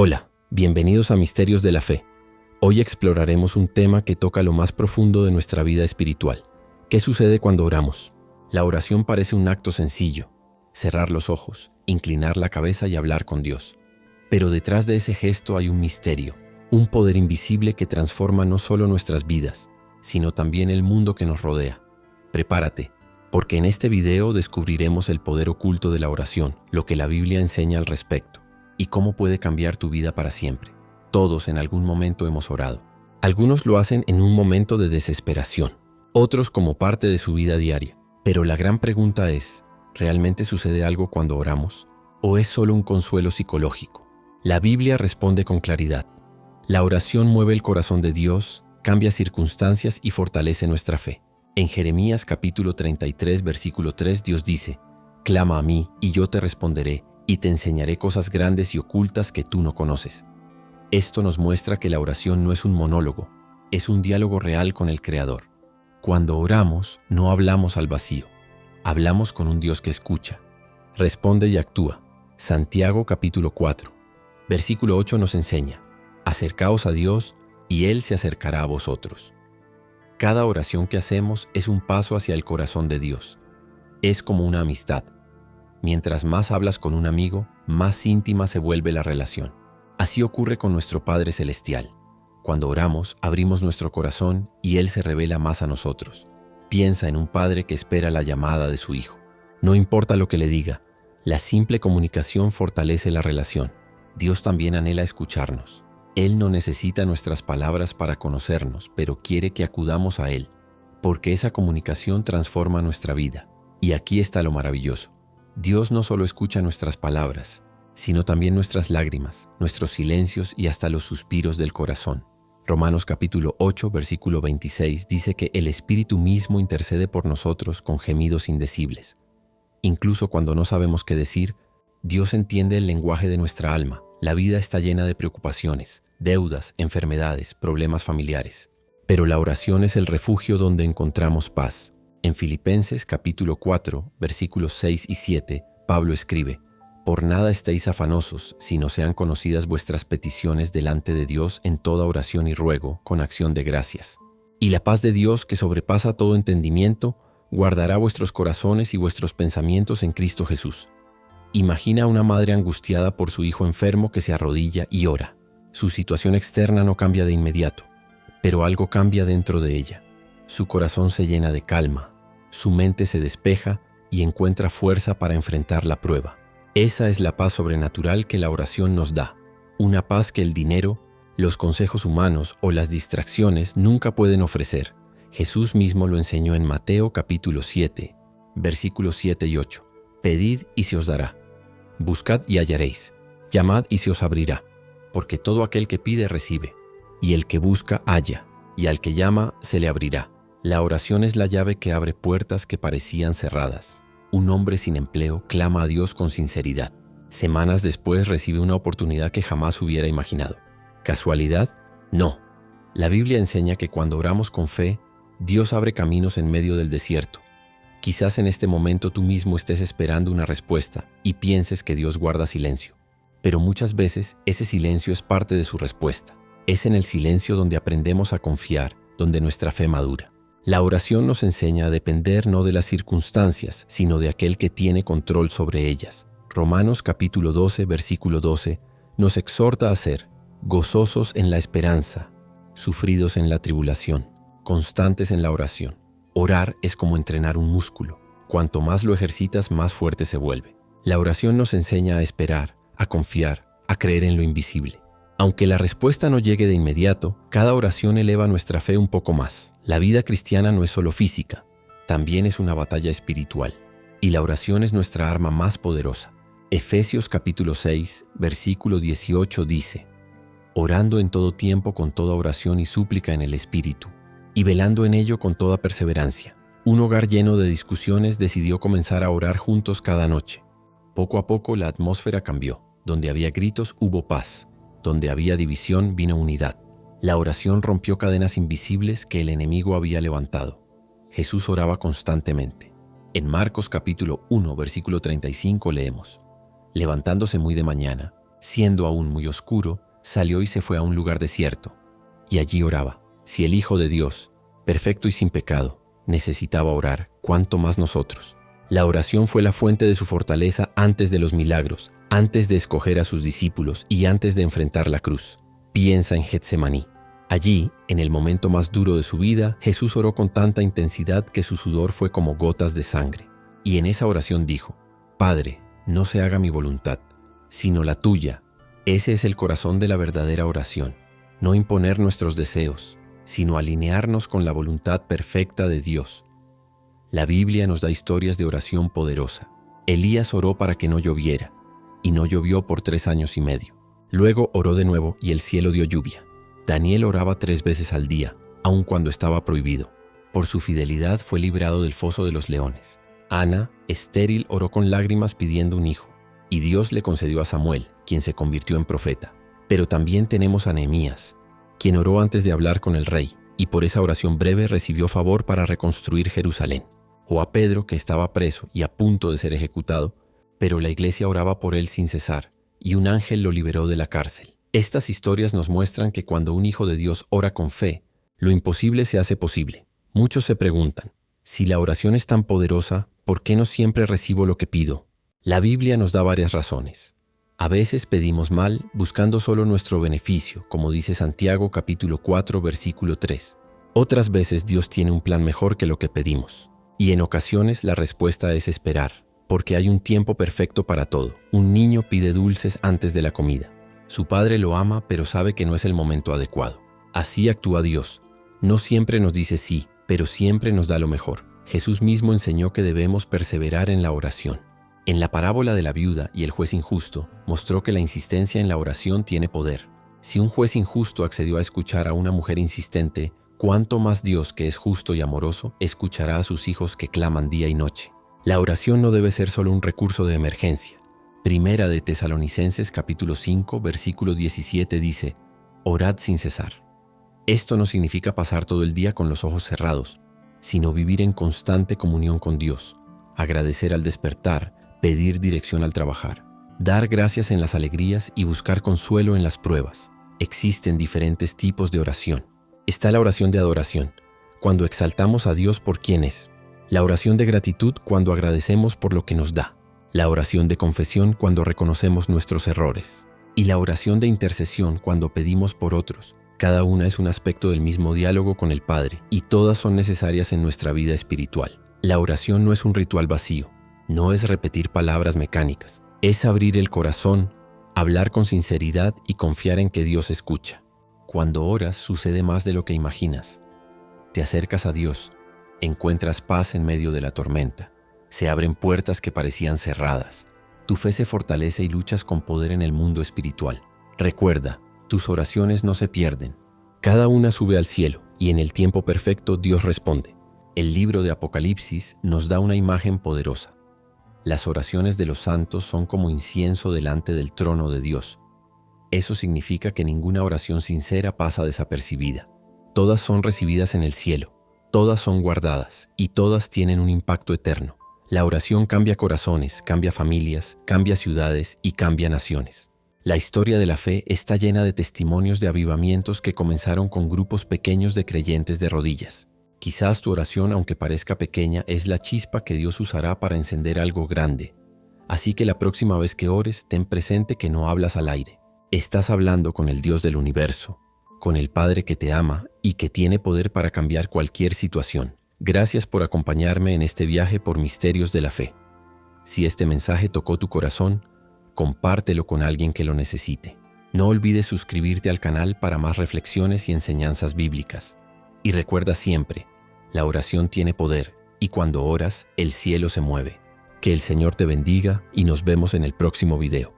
Hola, bienvenidos a Misterios de la Fe. Hoy exploraremos un tema que toca lo más profundo de nuestra vida espiritual. ¿Qué sucede cuando oramos? La oración parece un acto sencillo: cerrar los ojos, inclinar la cabeza y hablar con Dios. Pero detrás de ese gesto hay un misterio, un poder invisible que transforma no solo nuestras vidas, sino también el mundo que nos rodea. Prepárate, porque en este video descubriremos el poder oculto de la oración, lo que la Biblia enseña al respecto, y cómo puede cambiar tu vida para siempre. Todos en algún momento hemos orado. Algunos lo hacen en un momento de desesperación, otros como parte de su vida diaria. Pero la gran pregunta es, ¿realmente sucede algo cuando oramos? ¿O es solo un consuelo psicológico? La Biblia responde con claridad. La oración mueve el corazón de Dios, cambia circunstancias y fortalece nuestra fe. En Jeremías capítulo 33, versículo 3, Dios dice: «Clama a mí, y yo te responderé, y te enseñaré cosas grandes y ocultas que tú no conoces». Esto nos muestra que la oración no es un monólogo, es un diálogo real con el Creador. Cuando oramos, no hablamos al vacío, hablamos con un Dios que escucha, responde y actúa. Santiago capítulo 4, versículo 8 nos enseña: «Acercaos a Dios, y Él se acercará a vosotros». Cada oración que hacemos es un paso hacia el corazón de Dios. Es como una amistad. Mientras más hablas con un amigo, más íntima se vuelve la relación. Así ocurre con nuestro Padre Celestial. Cuando oramos, abrimos nuestro corazón y Él se revela más a nosotros. Piensa en un padre que espera la llamada de su hijo. No importa lo que le diga, la simple comunicación fortalece la relación. Dios también anhela escucharnos. Él no necesita nuestras palabras para conocernos, pero quiere que acudamos a Él, porque esa comunicación transforma nuestra vida. Y aquí está lo maravilloso. Dios no solo escucha nuestras palabras, sino también nuestras lágrimas, nuestros silencios y hasta los suspiros del corazón. Romanos capítulo 8, versículo 26 dice que el Espíritu mismo intercede por nosotros con gemidos indecibles. Incluso cuando no sabemos qué decir, Dios entiende el lenguaje de nuestra alma. La vida está llena de preocupaciones, deudas, enfermedades, problemas familiares. Pero la oración es el refugio donde encontramos paz. En Filipenses capítulo 4, versículos 6 y 7, Pablo escribe: «Por nada estéis afanosos, sino sean conocidas vuestras peticiones delante de Dios en toda oración y ruego, con acción de gracias. Y la paz de Dios, que sobrepasa todo entendimiento, guardará vuestros corazones y vuestros pensamientos en Cristo Jesús». Imagina a una madre angustiada por su hijo enfermo que se arrodilla y ora. Su situación externa no cambia de inmediato, pero algo cambia dentro de ella. Su corazón se llena de calma, su mente se despeja y encuentra fuerza para enfrentar la prueba. Esa es la paz sobrenatural que la oración nos da, una paz que el dinero, los consejos humanos o las distracciones nunca pueden ofrecer. Jesús mismo lo enseñó en Mateo capítulo 7, versículos 7 y 8. «Pedid y se os dará. Buscad y hallaréis. Llamad y se os abrirá. Porque todo aquel que pide recibe, y el que busca halla, y al que llama se le abrirá». La oración es la llave que abre puertas que parecían cerradas. Un hombre sin empleo clama a Dios con sinceridad. Semanas después recibe una oportunidad que jamás hubiera imaginado. ¿Casualidad? No. La Biblia enseña que cuando oramos con fe, Dios abre caminos en medio del desierto. Quizás en este momento tú mismo estés esperando una respuesta y pienses que Dios guarda silencio. Pero muchas veces ese silencio es parte de su respuesta. Es en el silencio donde aprendemos a confiar, donde nuestra fe madura. La oración nos enseña a depender no de las circunstancias, sino de aquel que tiene control sobre ellas. Romanos capítulo 12, versículo 12, nos exhorta a ser gozosos en la esperanza, sufridos en la tribulación, constantes en la oración. Orar es como entrenar un músculo. Cuanto más lo ejercitas, más fuerte se vuelve. La oración nos enseña a esperar, a confiar, a creer en lo invisible. Aunque la respuesta no llegue de inmediato, cada oración eleva nuestra fe un poco más. La vida cristiana no es solo física, también es una batalla espiritual. Y la oración es nuestra arma más poderosa. Efesios capítulo 6, versículo 18 dice: «Orando en todo tiempo con toda oración y súplica en el Espíritu, y velando en ello con toda perseverancia». Un hogar lleno de discusiones decidió comenzar a orar juntos cada noche. Poco a poco la atmósfera cambió. Donde había gritos hubo paz. Donde había división vino unidad. La oración rompió cadenas invisibles que el enemigo había levantado. Jesús oraba constantemente. En Marcos capítulo 1, versículo 35 leemos: «Levantándose muy de mañana, Siendo aún muy oscuro, salió y se fue a un lugar desierto, y allí oraba. Si el Hijo de Dios, perfecto y sin pecado, necesitaba orar, ¿cuánto más nosotros? La oración fue la fuente de su fortaleza antes de los milagros, antes de escoger a sus discípulos y antes de enfrentar la cruz. Piensa en Getsemaní. Allí, en el momento más duro de su vida, Jesús oró con tanta intensidad que su sudor fue como gotas de sangre. Y en esa oración dijo: Padre, no se haga mi voluntad, sino la tuya. Ese es el corazón de la verdadera oración. No imponer nuestros deseos, sino alinearnos con la voluntad perfecta de Dios. La Biblia nos da historias de oración poderosa. Elías oró para que no lloviera, y no llovió por 3 años y medio. Luego oró de nuevo y el cielo dio lluvia. Daniel oraba 3 veces al día, aun cuando estaba prohibido. Por su fidelidad fue librado del foso de los leones. Ana, estéril, oró con lágrimas pidiendo un hijo, y Dios le concedió a Samuel, quien se convirtió en profeta. Pero también tenemos a Nehemías, quien oró antes de hablar con el rey, y por esa oración breve recibió favor para reconstruir Jerusalén. O a Pedro, que estaba preso y a punto de ser ejecutado, pero la iglesia oraba por él sin cesar, y un ángel lo liberó de la cárcel. Estas historias nos muestran que cuando un hijo de Dios ora con fe, lo imposible se hace posible. Muchos se preguntan, si la oración es tan poderosa, ¿por qué no siempre recibo lo que pido? La Biblia nos da varias razones. A veces pedimos mal, buscando solo nuestro beneficio, como dice Santiago capítulo 4, versículo 3. Otras veces Dios tiene un plan mejor que lo que pedimos. Y en ocasiones la respuesta es esperar, porque hay un tiempo perfecto para todo. Un niño pide dulces antes de la comida. Su padre lo ama, pero sabe que no es el momento adecuado. Así actúa Dios. No siempre nos dice sí, pero siempre nos da lo mejor. Jesús mismo enseñó que debemos perseverar en la oración. En la parábola de la viuda y el juez injusto, mostró que la insistencia en la oración tiene poder. Si un juez injusto accedió a escuchar a una mujer insistente, ¿cuánto más Dios, que es justo y amoroso, escuchará a sus hijos que claman día y noche? La oración no debe ser solo un recurso de emergencia. Primera de Tesalonicenses capítulo 5, versículo 17 dice: Orad sin cesar. Esto no significa pasar todo el día con los ojos cerrados, sino vivir en constante comunión con Dios, agradecer al despertar, pedir dirección al trabajar, dar gracias en las alegrías y buscar consuelo en las pruebas. Existen diferentes tipos de oración. Está la oración de adoración, cuando exaltamos a Dios por quien es. La oración de gratitud, cuando agradecemos por lo que nos da. La oración de confesión, cuando reconocemos nuestros errores. Y la oración de intercesión, cuando pedimos por otros. Cada una es un aspecto del mismo diálogo con el Padre, y todas son necesarias en nuestra vida espiritual. La oración no es un ritual vacío. No es repetir palabras mecánicas, es abrir el corazón, hablar con sinceridad y confiar en que Dios escucha. Cuando oras sucede más de lo que imaginas. Te acercas a Dios, encuentras paz en medio de la tormenta, se abren puertas que parecían cerradas. Tu fe se fortalece y luchas con poder en el mundo espiritual. Recuerda, tus oraciones no se pierden. Cada una sube al cielo y en el tiempo perfecto Dios responde. El libro de Apocalipsis nos da una imagen poderosa. Las oraciones de los santos son como incienso delante del trono de Dios. Eso significa que ninguna oración sincera pasa desapercibida. Todas son recibidas en el cielo, todas son guardadas y todas tienen un impacto eterno. La oración cambia corazones, cambia familias, cambia ciudades y cambia naciones. La historia de la fe está llena de testimonios de avivamientos que comenzaron con grupos pequeños de creyentes de rodillas. Quizás tu oración, aunque parezca pequeña, es la chispa que Dios usará para encender algo grande. Así que la próxima vez que ores, ten presente que no hablas al aire. Estás hablando con el Dios del universo, con el Padre que te ama y que tiene poder para cambiar cualquier situación. Gracias por acompañarme en este viaje por misterios de la fe. Si este mensaje tocó tu corazón, compártelo con alguien que lo necesite. No olvides suscribirte al canal para más reflexiones y enseñanzas bíblicas. Y recuerda siempre, la oración tiene poder y cuando oras, el cielo se mueve. Que el Señor te bendiga y nos vemos en el próximo video.